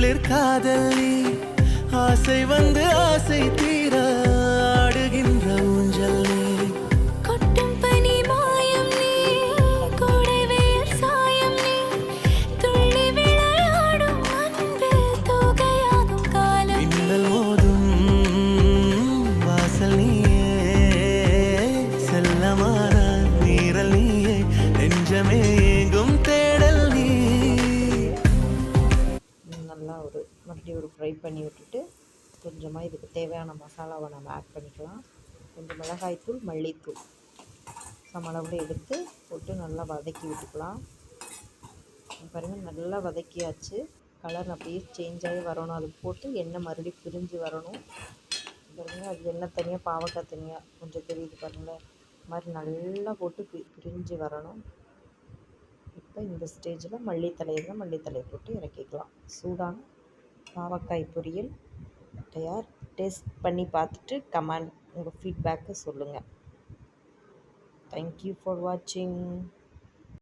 குளிர் காதல் நீ ஆசை வந்து ஆசை தீர ஆடுகின்ற ஊஞ்சல் நீ கொட்டும் பனி மாயம் நீ கோடை வெயில் சாயம் நீ துள்ளி விளையாடும் அன்பு தொகையாகும் காலம் மின்னல் மோதும் வாசல் நீயே செல்லமான நீரல் நீயே நெஞ்சமே ஏங்கும் தேடல் நீ. நல்லா மறுபடியும் ஃப்ரை பண்ணி விட்டுட்டு கொஞ்சமாக இதுக்கு தேவையான மசாலாவை நம்ம ஆட் பண்ணிக்கலாம். கொஞ்சம் மிளகாய்த்தூள், மல்லித்தூள் சமளவில் எடுத்து போட்டு நல்லா வதக்கி விட்டுக்கலாம். பாருங்கள், நல்லா வதக்கியாச்சு. கலர் அப்படியே சேஞ்ச் ஆகி வரணும். அது போட்டு எண்ணெய் மறுபடியும் பிரிஞ்சு வரணும். பாருங்கள், அது எண்ணெய் தனியாக, பாவக்காய் தனியாக கொஞ்சம் தெரியுது பாருங்கள். இது மாதிரி நல்லா போட்டு பிரிஞ்சு வரணும். இப்போ இந்த ஸ்டேஜில் மல்லித்தலையை போட்டு இறக்கிக்கலாம். சூடான பாவக்காய் பொரியல் தயார். டேஸ்ட் பண்ணி பார்த்துட்டு கமெண்ட் உங்கள் ஃபீட்பேக்கை சொல்லுங்கள். தேங்க்யூ ஃபார் வாட்சிங்.